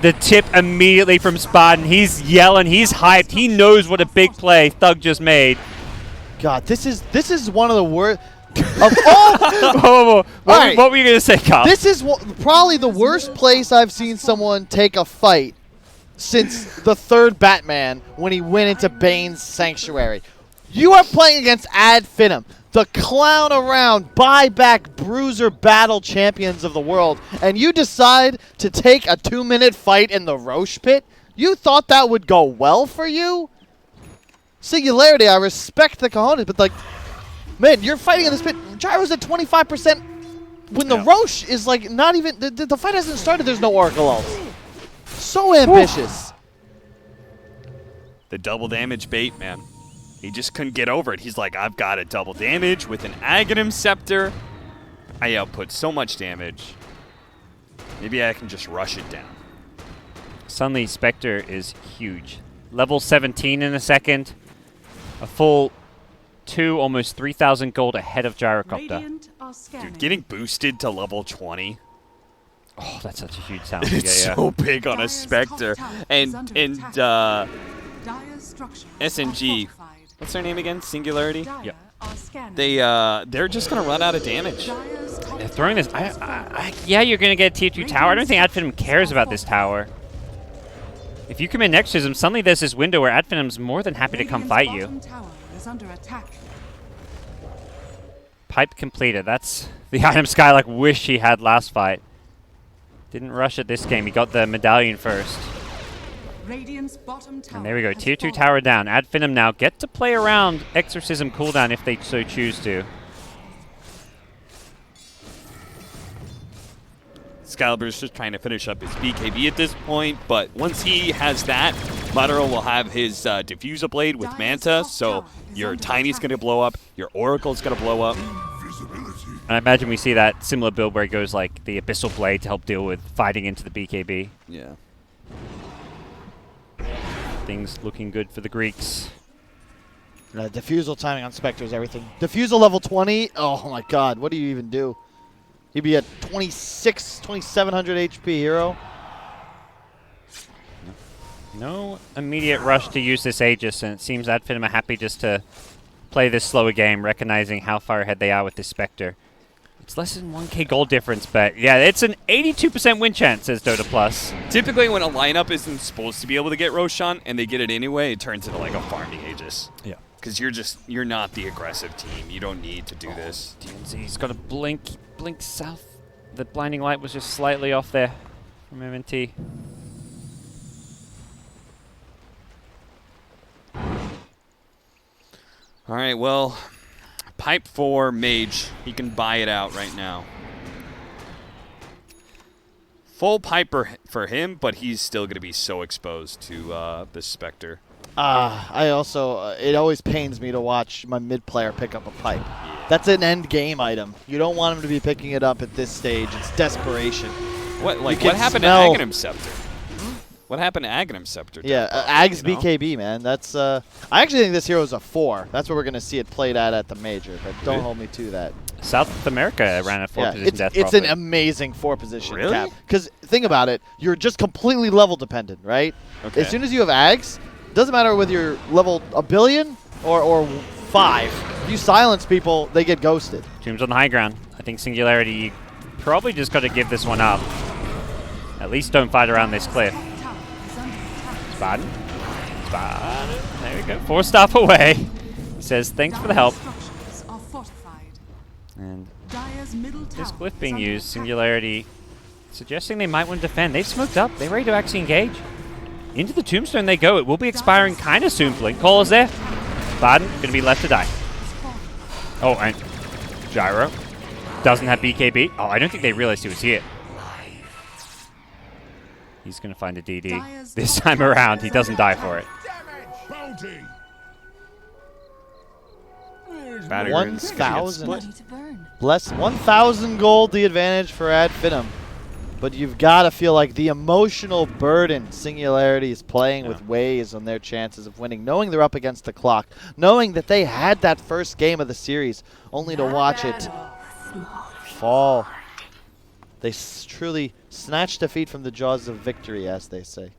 The tip immediately from Spartan. He's yelling. He's hyped. He knows what a big play Thug just made. God, this is one of the worst of all. What right. were you going to say, Carl? This is probably the worst place I've seen someone take a fight since the third Batman when he went into Bane's Sanctuary. You are playing against Ad Finem, the clown around, buyback bruiser battle champions of the world, and you decide to take a 2-minute fight in the Roche pit? You thought that would go well for you? Singularity, I respect the cojones, but like, man, you're fighting in this pit. Gyro's at 25% when the Roche is like not even, the fight hasn't started, there's no Oracle ults. So ambitious. The double damage bait, man. He just couldn't get over it. He's like, I've got a double damage with an Aghanim Scepter. I output so much damage. Maybe I can just rush it down. Suddenly, Spectre is huge. Level 17 in a second. A full 2, almost 3,000 gold ahead of Gyrocopter. Radiant are scanning. Dude, getting boosted to level 20. Oh, that's such a huge sound. It's yeah. so big on a Dire's Spectre. top tower And is under and attack. Dire's structures SNG. are fortified. What's their name again? Singularity? Dire Yep. are scanning. They're just gonna run out of damage. Dire's top They're throwing this. tower Yeah, you're going to get a tier 2 tower. I don't think Ad Finem cares about this tower. If you come in next to him, suddenly there's this window where Ad Finem's more than happy to come Radiant's fight you. bottom tower is under attack. Pipe completed. That's the item Skylark wished he had last fight. Didn't rush it this game. He got the medallion first. Radiant's bottom tower And there we go. has Tier 2 fallen. tower down. Ad Finem now get to play around Exorcism cooldown if they so choose to. Excalibur's just trying to finish up his BKB at this point, but once he has that, Madara will have his Diffuser Blade with Manta, so your Tiny's going to blow up, your Oracle's going to blow up. And I imagine we see that similar build where it goes like the Abyssal Blade to help deal with fighting into the BKB. Yeah. Things looking good for the Greeks. Diffusal timing on Spectre is everything. Diffusal level 20. Oh my god, what do you even do? He'd be at 2700 HP hero. No immediate rush to use this Aegis, and it seems Adfinem are happy just to play this slower game, recognizing how far ahead they are with this Spectre. It's less than 1k gold difference, but yeah, it's an 82% win chance, says Dota Plus. Typically when a lineup isn't supposed to be able to get Roshan and they get it anyway, it turns into like a farming Aegis. Yeah. Because you're not the aggressive team. You don't need to do this. DNZ's got a blink south. The blinding light was just slightly off there from MNT. All right, well, pipe for Mage. He can buy it out right now. Full piper for him, but he's still going to be so exposed to the Spectre. I also, it always pains me to watch my mid player pick up a pipe. That's an end game item. You don't want him to be picking it up at this stage. It's desperation. What can happened to smell- Aghanim Scepter? What happened to Aghanim Scepter? Yeah, Ag's BKB, man. That's I actually think this hero is a 4. That's where we're going to see it played at the major, but don't hold me to that. South America ran a 4 Yeah, position death it's profit. an amazing 4 position Really? cap. Because think about it, you're just completely level dependent, right? Okay. As soon as you have Ags, doesn't matter whether you're level a billion or 5. If you silence people, they get ghosted. Tomb's on the high ground. I think Singularity, you probably just got to give this one up. At least don't fight around this cliff. Spartan. There we go. 4 staff away. He says, thanks for the help. And this glyph being used, Singularity suggesting they might want to defend. They've smoked up. They're ready to actually engage. Into the tombstone they go. It will be expiring kind of soon. Blink Call is there. Spartan going to be left to die. Oh, and Gyro doesn't have BKB. Oh, I don't think they realized he was here. He's going to find a DD. This time around, he doesn't die for it. Battery runes gonna get split. 1,000 gold the advantage for Adfinem. But you've got to feel like the emotional burden Singularity is playing with weighs on their chances of winning, knowing they're up against the clock, knowing that they had that first game of the series, only to watch it fall. They truly snatched defeat from the jaws of victory, as they say.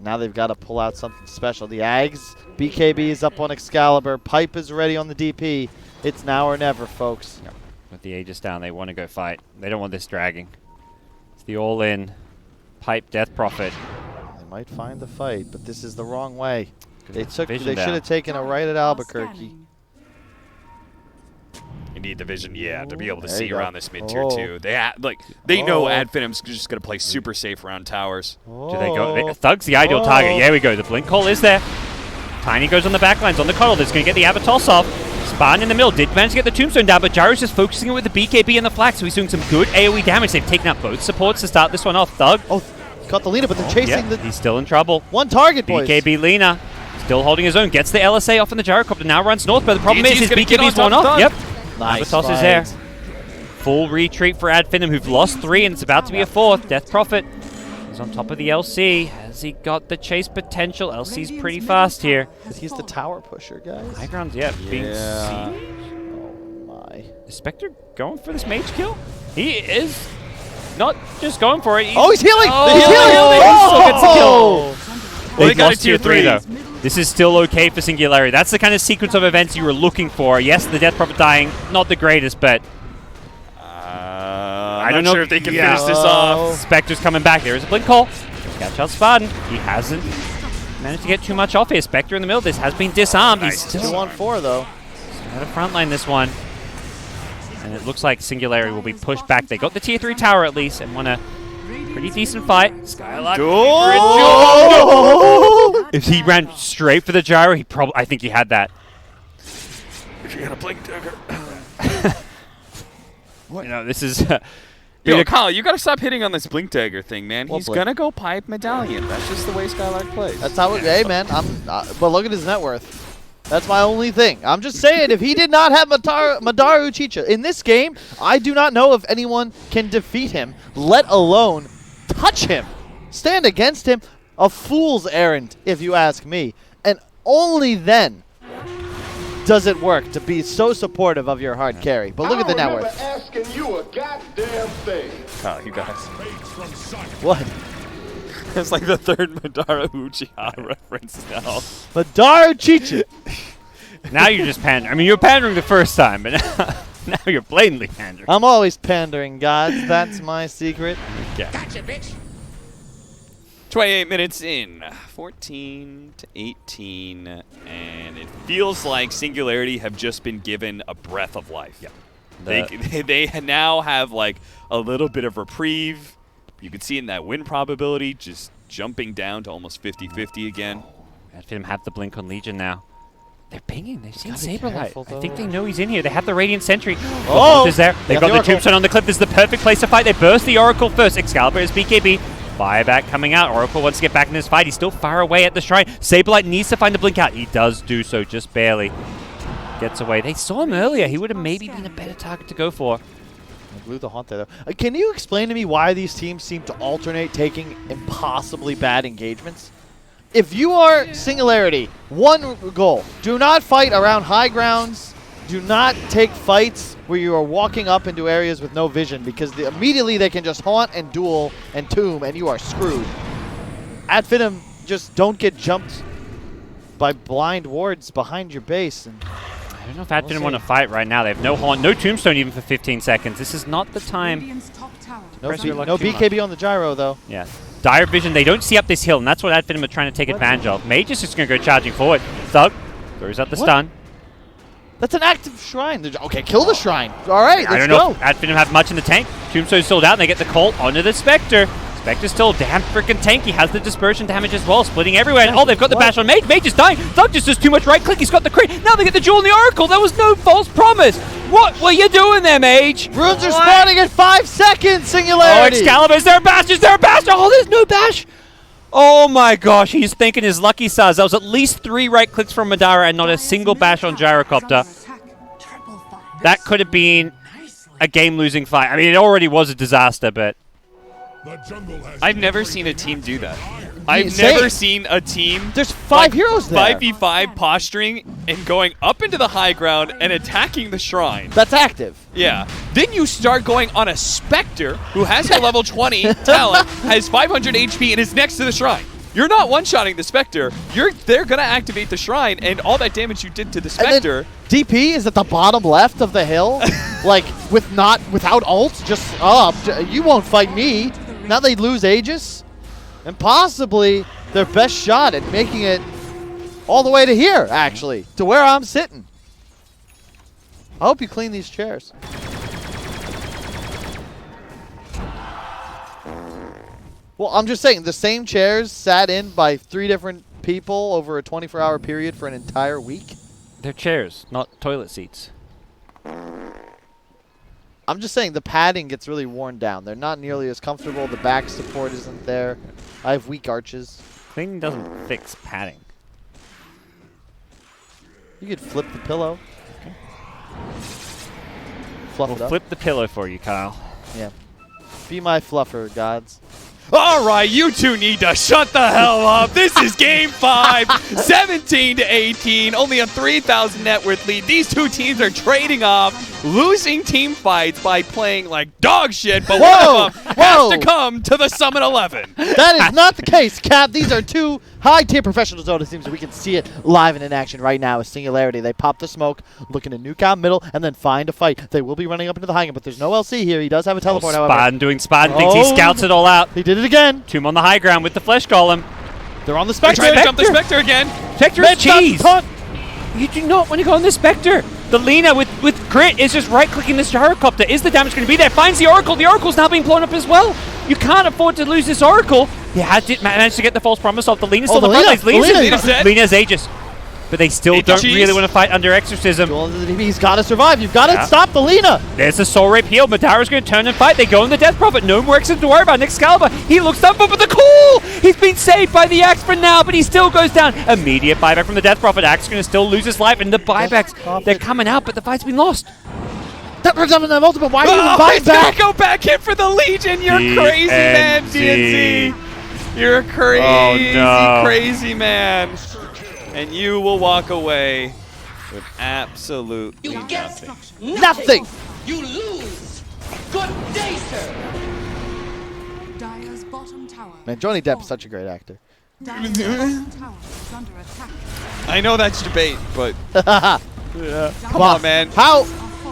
Now they've got to pull out something special. The Ags, BKB is up on Excalibur, Pipe is ready on the DP. It's now or never, folks. Yep. With the Aegis down, they want to go fight. They don't want this dragging. It's the all-in Pipe Death Prophet. They might find the fight, but this is the wrong way. They should Vision down. have taken a right at Albuquerque. You need the vision, yeah, to be able to There see you go. around this mid tier Oh. too. They know Adfinim's just gonna play super safe around towers. Do they go? Thug's the ideal target. Yeah, we go. The Blink Call is there. Tiny goes on the backlines on the Coddle. That's going to get the Avatos off. Spartan in the middle did manage to get the Tombstone down, but Gyro's just focusing it with the BKB and the Flag, so he's doing some good AoE damage. They've taken out both supports to start this one off. Thug. Oh, caught the Lena, but they're chasing the He's still in trouble. one target, boys. BKB Lena still holding his own. Gets the LSA off on the Gyrocopter. Now runs north, but the problem DNT is his gonna get BKB's on one top off. of Yep. Nice Avatos is fight. there. Full retreat for Adfinem, who've lost 3, and it's about to be a 4th. Death Prophet is on top of the LC. Has he got the chase potential? LC's pretty fast here. He's the tower pusher, guys. High ground's, being Yeah. sieged. Oh my. Is Spectre going for this mage kill? He is not just going for it. Oh, he's healing! Oh, He's healing! he still gets the kill. Oh! Well, they got lost a tier 3 though. This is still okay for Singularity. That's the kind of sequence of events you were looking for. Yes, the Death Prophet dying, not the greatest, but I don't don't know sure if they can yeah. finish this off. Spectre's coming back. There is a blink call. Catch out Spartan. He hasn't managed to get too much off here. Spectre in the middle. This has been disarmed. He's Nice. still 2-on-4 though. at a frontline this one. And it looks like Singularity will be pushed back. They got the tier 3 tower at least and won a pretty decent fight. Skylark. Oh! If he ran straight for the gyro, I think he had that. If you got a blink dagger. You know, this is... Yo, Kyle, you gotta stop hitting on this Blink Dagger thing, man. What He's blink? gonna go pipe Medallion. That's just the way Skylark plays. That's how it. Hey, man. But look at his net worth. That's my only thing. I'm just saying, if he did not have Madaru Uchiha in this game, I do not know if anyone can defeat him, let alone touch him, stand against him. A fool's errand, if you ask me. And only then does it work to be so supportive of your hard carry. But look at the net worth. Asking you a goddamn thing. Kyle, you guys. What? It's like the third Madara Uchiha reference now. Madaru Uchiha. Now you're just pandering. I mean, you were pandering the first time, but now you're blatantly pandering. I'm always pandering, gods. That's my secret. Yeah. 28 minutes in, 14 to 18, and it feels like Singularity have just been given a breath of life. Yeah. They now have like a little bit of reprieve. You can see in that win probability just jumping down to almost 50-50 again. Finem have the blink on Legion now. They're pinging. They've seen Gotta be Saberlight. careful, I think though. they know he's in here. They have the Radiant Sentry. Oh! Is there. They've got got the the Oracle. Tombstone on the cliff. This is the perfect place to fight. They burst the Oracle first. Excalibur is BKB. Fireback coming out. Oracle wants to get back in this fight. He's still far away at the shrine. Saberlight needs to find the blink out. He does do so, just barely. Gets away. They saw him earlier. He would have maybe been a better target to go for. I blew the haunt there, though. Can you explain to me why these teams seem to alternate taking impossibly bad engagements? If you are Singularity, one goal. Do not fight around high grounds. Do not take fights where you are walking up into areas with no vision, because immediately they can just haunt and duel and tomb, and you are screwed. At Finem, just don't get jumped by blind wards behind your base. And I don't know if Finem want to fight right now. They have no haunt, no tombstone even for 15 seconds. This is not the time. Radiant's top tower no, Press your luck no too much. BKB on the gyro, though. Yeah. Dire vision. They don't see up this hill, and that's what Finem are trying to take advantage of. Mage is just going to go charging forward. Thug throws out the stun. That's an active shrine. Okay, kill the shrine. All right, I let's don't know go. if Finem have much in the tank. Tombstone's sold out, and they get the call onto the Spectre. Spectre's still damn freaking tanky. Has the dispersion damage as well, splitting everywhere. And, oh, they've got the bash on Mage. Mage is dying. Thug just does too much right click. He's got the crit. Now they get the jewel in the Oracle. There was no false promise. What were you doing there, Mage? Runes are What? spawning at 5 seconds, Oh, Singularity. Excalibur, is there a bash? Is there a bash? Oh, there's no bash. Oh my gosh, he's thinking his lucky stars. That was at least 3 right clicks from Madara and not a single bash on Gyrocopter. That could have been a game-losing fight. I mean, it already was a disaster, but... I've never seen a team do that. I've same. never seen a team There's 5 heroes there. 5v5 posturing and going up into the high ground and attacking the shrine. That's active. Yeah. Then you start going on a Spectre who has a level 20 talent, has 500 HP, and is next to the shrine. You're not one-shotting the Spectre. They're going to activate the shrine, and all that damage you did to the Spectre... And then DP is at the bottom left of the hill, like without ult, just up. You won't fight me. Now they lose Aegis, and possibly their best shot at making it all the way to here, actually, to where I'm sitting. I hope you clean these chairs. Well, I'm just saying, the same chairs sat in by 3 different people over a 24-hour period for an entire week. They're chairs, not toilet seats. I'm just saying the padding gets really worn down. They're not nearly as comfortable. The back support isn't there. I have weak arches. Cleaning doesn't fix padding. You could flip the pillow. Okay. Fluff We'll it up. flip the pillow for you, Kyle. Yeah. Be my fluffer, gods. All right, you two need to shut the hell up. This is game 5, 17 to 18, only a 3,000 net worth lead. These two teams are trading off, losing team fights by playing like dog shit, but one of them has to come to the Summit 11. That is not the case, Cap. These are 2 high-tier professional Dota teams. We can see it live and in action right now with Singularity. They pop the smoke, looking to nuke out middle, and then find a fight. They will be running up into the high ground, but there's no LC here. He does have a teleport, however. Spaden doing Spaden things. He Oh. scouts it all out. He did it again. Tomb on the high ground with the Flesh Golem. They're on the They're Spectre. trying to jump the Spectre again. Spectre is cheese. You do not want to go on the Spectre. The Lina with crit is just right-clicking this Gyrocopter. Is the damage going to be there? Finds the Oracle. The Oracle's now being blown up as well. You can't afford to lose this Oracle. He did manage to get the false promise off. The Lina's still the in the front Lina. lines. The Lina's dead. Lina's Aegis. but they still Eat the don't cheese. really want to fight under Exorcism. He's got to survive. You've got to Yeah. stop the Lina. There's the Soul Rape heal. Madara's going to turn and fight. They go in the Death Prophet. No more Exorcism to worry about. Excalibur, he looks up for the call. He's been saved by the Axe for now, but he still goes down. Immediate buyback from the Death Prophet. Axe going to still lose his life, and the buybacks, they're coming out, but the fight's been lost. That brings up an ultimate. Why are you even Oh, buying he's gonna back? go back in for the Legion. You're crazy, man, DNC. You're crazy, crazy man. And you will walk away with absolutely nothing. Nothing. You lose. Good day, sir. Dire's bottom tower. Man, Johnny Depp is such a great actor. Dire's bottom tower is under attack. I know that's debate, but come Wow. on, man. How?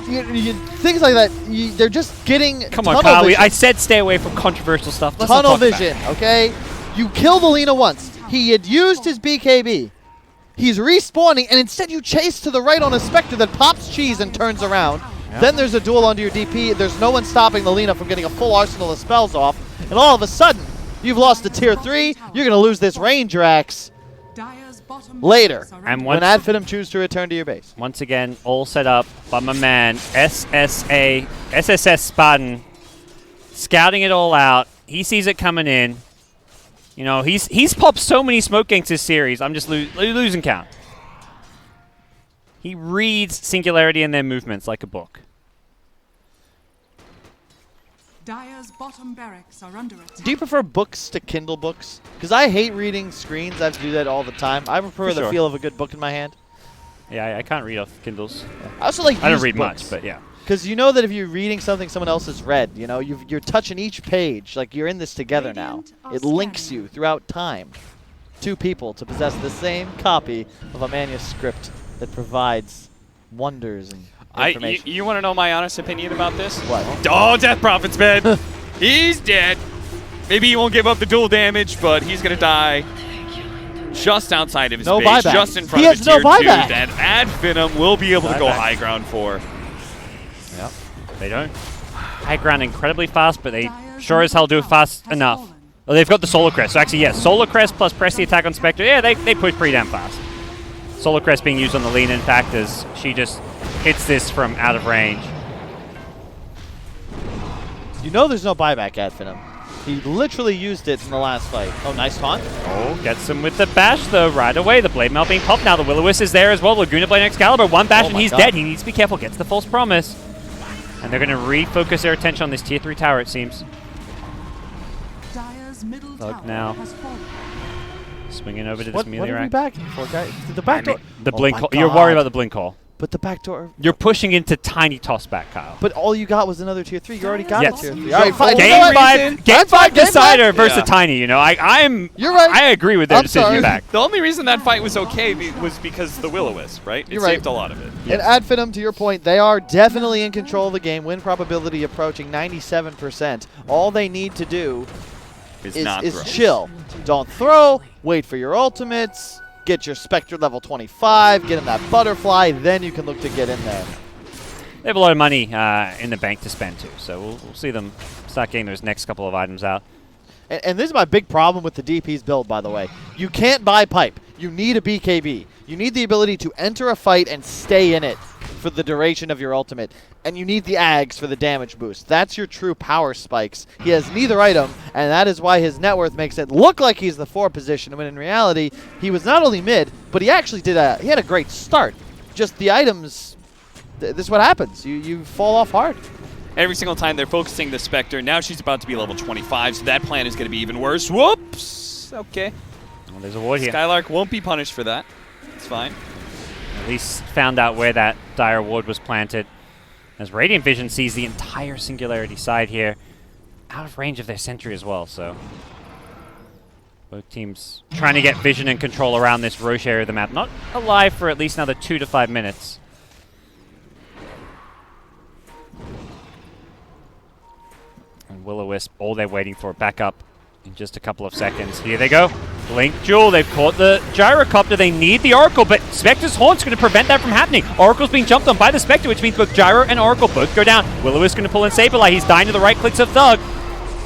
Things like that, they're just getting Come on, tunnel Kyle. vision. I said stay away from controversial stuff. Let's not Tunnel talk about vision, it. okay? You killed Alina once. He had used his BKB. He's respawning, and instead you chase to the right on a Spectre that pops cheese and turns around. Then there's a duel onto your DP. There's no one stopping the Lina from getting a full arsenal of spells off. And all of a sudden, you've lost to tier 3. You're going to lose this Ranger Axe Dire's bottom later. towers are And under once- When Ad Finem choose to return to your base. Once again, all set up by my man, SSS Spartan, scouting it all out. He sees it coming in. You know, he's popped so many smoke ganks this series. I'm just losing count. He reads Singularity and their movements like a book. Dire's bottom barracks are under attack. Do you prefer books to Kindle books? Because I hate reading screens. I have to do that all the time. I prefer For the sure. feel of a good book in my hand. Yeah, I can't read off Kindles. I also like I don't used read books. much, but yeah. Because you know that if you're reading something someone else has read, you know, you're touching each page. Like, you're in this together now. Radiant are It links scanning. you throughout time. Two people to possess the same copy of a manuscript that provides wonders and information. You want to know my honest opinion about this? What? Oh, Death Prophet's dead. He's dead. Maybe he won't give up the dual damage, but he's going to die just outside of his No base, buyback. just in front He of has the no tier 2 buyback. that Ad Finem will be able to go Buyback. high ground for. Yep. They don't high ground incredibly fast, but they Dire's sure as hell do it middle tower fast has enough. fallen. Well, they've got the Solar Crest. So actually, yes, Solar Crest plus press the attack on Spectre. Yeah, they push pretty damn fast. Solar Crest being used on the lean, in fact, as she just hits this from out of range. You know there's no buyback at Finem. He literally used it in the last fight. Oh, nice taunt. Oh, gets him with the bash, though, right away. The Blade Mail being popped now. The Will-O-Wisp is there as well. Laguna Blade and Excalibur. One bash Oh and my he's God. dead. He needs to be careful. Gets the false promise. And they're going to refocus their attention on this tier 3 tower, it seems. Dire's middle Thug tower now. has fallen. Swinging over to this What are we melee rack. backing for, guys? The back door. The Oh blink my call. You're worried God. about the blink call. But the back door. You're pushing into tiny toss back, Kyle. But all you got was another tier 3. You already got Yes. a tier 3. All right, fine. Game You know what? five That's fine, game decider five. versus Yeah. a tiny. You know, I'm. You're right. I agree with their I'm decision sorry. back. The only reason that fight was okay was because of the Will-O-Wisp, right? It You're right. saved a lot of it. And Ad Finem, to your point, they are definitely in control of the game. Win probability approaching 97%. All they need to do It's is not throw. chill. Don't throw. Wait for your ultimates. Get your Spectre level 25. Get him that butterfly. Then you can look to get in there. They have a lot of money in the bank to spend too, so we'll see them start getting those next couple of items out. And this is my big problem with the DP's build, by the way. You can't buy pipe. You need a BKB. You need the ability to enter a fight and stay in it for the duration of your ultimate. And you need the Ags for the damage boost. That's your true power spikes. He has neither item, and that is why his net worth makes it look like he's the 4 position, when in reality, he was not only mid, but he actually he had a great start. Just the items, this is what happens. You fall off hard. Every single time they're focusing the Spectre. Now she's about to be level 25, so that plan is going to be even worse. Whoops! Okay. Well, there's a ward here. Skylark won't be punished for that. It's fine. At least found out where that dire ward was planted. As Radiant Vision sees the entire Singularity side here, out of range of their sentry as well, so both teams trying to get vision and control around this Roche area of the map. Not alive for at least another 2 to 5 minutes. And Will-O-Wisp, all they're waiting for, back up in just a couple of seconds. Here they go. Blink Jewel, they've caught the Gyrocopter. They need the Oracle, but Spectre's Haunt's going to prevent that from happening. Oracle's being jumped on by the Spectre, which means both Gyro and Oracle both go down. Will-O-Wisp going to pull in Saberlight. He's dying to the right clicks of Thug.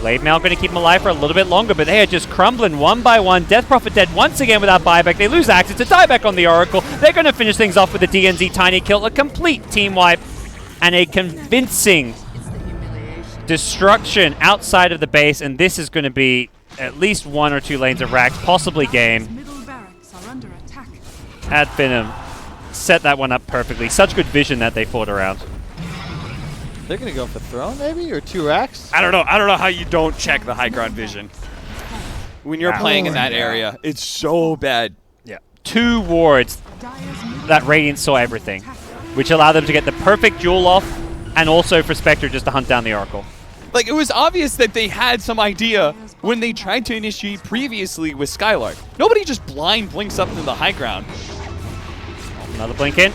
Blade Mail going to keep them alive for a little bit longer, but they are just crumbling one by one. Death Prophet dead once again without buyback. They lose Axe. It's a dieback on the Oracle. They're going to finish things off with a DNZ Tiny kill, a complete team wipe, and a convincing destruction outside of the base. And this is going to be at least 1 or 2 lanes of racks, possibly game. Middle barracks are under attack. Ad Finem set that one up perfectly. Such good vision that they fought around. They're going to go for throne, maybe? Or 2 racks? I don't know how you don't check the high ground vision. When you're playing in that area, it's so bad. Yeah. 2 wards that Radiant saw everything, which allowed them to get the perfect duel off, and also for Spectre just to hunt down the Oracle. Like, it was obvious that they had some idea when they tried to initiate previously with Skylark. Nobody just blind blinks up into the high ground. Another blink in.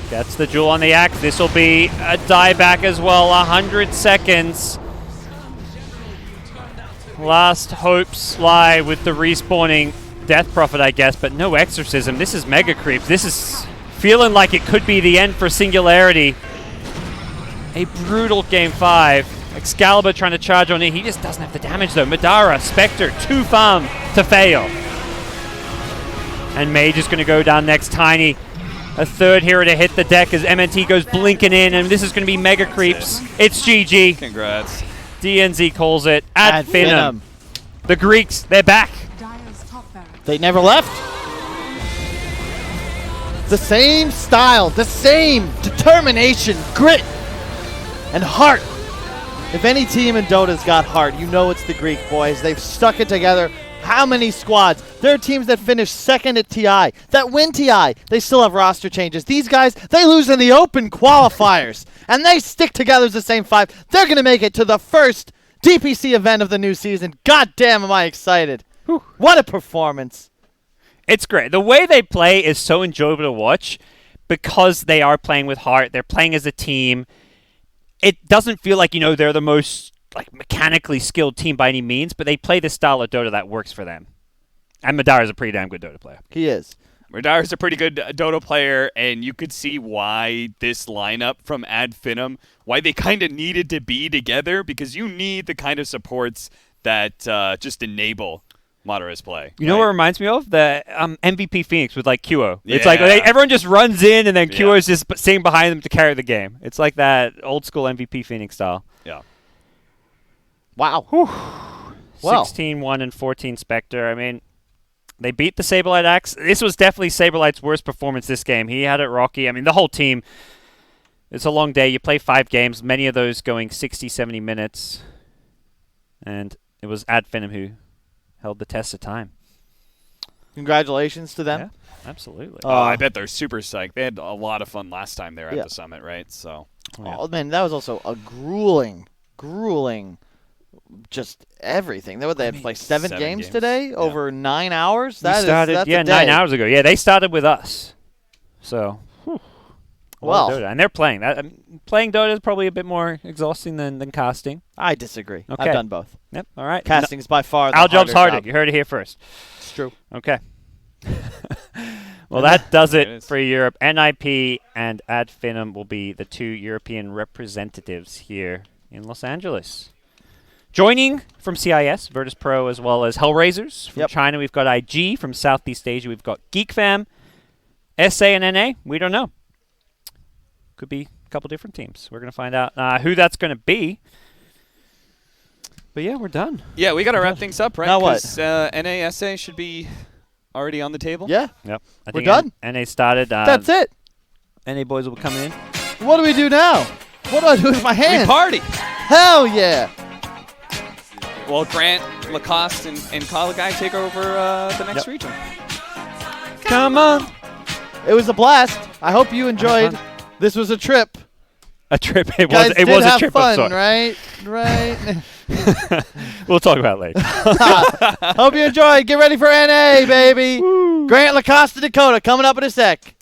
Gets the jewel on the Axe. This will be a dieback as well. 100 seconds. Last hopes lie with the respawning Death Prophet, I guess, but no Exorcism. This is Mega Creeps. This is feeling like it could be the end for Singularity. A brutal game 5. Excalibur trying to charge on it. He just doesn't have the damage, though. Madara, Spectre, 2 farm to fail. And Mage is going to go down next. Tiny. A 3rd hero to hit the deck as MNT goes blinking in, and this is going to be Mega Creeps. It's GG. Congrats. DNZ calls it. Ad Finem. Finem. The Greeks, they're back. Dire's top barracks. They never left. The same style, the same determination, grit, and heart. If any team in Dota's got heart, you know it's the Greek boys. They've stuck it together. How many squads? There are teams that finish 2nd at TI, that win TI. They still have roster changes. These guys, they lose in the open qualifiers, and they stick together as the same 5. They're going to make it to the first DPC event of the new season. God damn, am I excited. Whew. What a performance. It's great. The way they play is so enjoyable to watch because they are playing with heart. They're playing as a team. It doesn't feel like, they're the most mechanically skilled team by any means, but they play the style of Dota that works for them. And Madara's a pretty damn good Dota player. He is. Madara's a pretty good Dota player, and you could see why this lineup from Ad Finem, why they kind of needed to be together, because you need the kind of supports that just enable Madara's play. You know what it reminds me of? The MVP Phoenix with QO. It's Yeah. like everyone just runs in, and then QO is just sitting behind them to carry the game. It's like that old school MVP Phoenix style. Yeah. Wow. Well. 16-1 and 14 Spectre. I mean, they beat the Saberlight Axe. This was definitely Saberlight's worst performance this game. He had it rocky. I mean, the whole team, it's a long day. You play 5 games, many of those going 60, 70 minutes. And it was Ad Finem who held the test of time. Congratulations to them. Yeah, absolutely. I bet they're super psyched. They had a lot of fun last time they were at the summit, right? So. Oh, man, that was also a grueling, just everything. They had like 7 games today over 9 hours. That's a 9 hours ago. Yeah, they started with us. So, well, Dota. And they're playing that. Playing Dota is probably a bit more exhausting than casting. I disagree. Okay. I've done both. Yep. All right. Casting is by far the our job's harder. job. You heard it here first. It's true. Okay. Well, that does it for Europe. NIP and Ad Finem will be the 2 European representatives here in Los Angeles. Joining from CIS, Virtus Pro, as well as Hellraisers. From China, we've got IG. From Southeast Asia, we've got Geek Fam. SA and NA, we don't know. Could be a couple different teams. We're going to find out who that's going to be. But yeah, we're done. Yeah, we got to wrap things up, right? Now what? 'Cause, NASA should be already on the table. Yeah. Yep. I We're think done. NA started. That's it. NA boys will be coming in. What do we do now? What do I do with my We hands? party. Hell yeah. Well, Grant, Lacoste, and Kalagai take over the next region. Come on. It was a blast. I hope you enjoyed. This was a trip. A trip. It Guys was. It did was a have trip. fun, of sorts. right? We'll talk about it later. Hope you enjoyed. Get ready for NA, baby. Grant Lacoste, Dakota, coming up in a sec.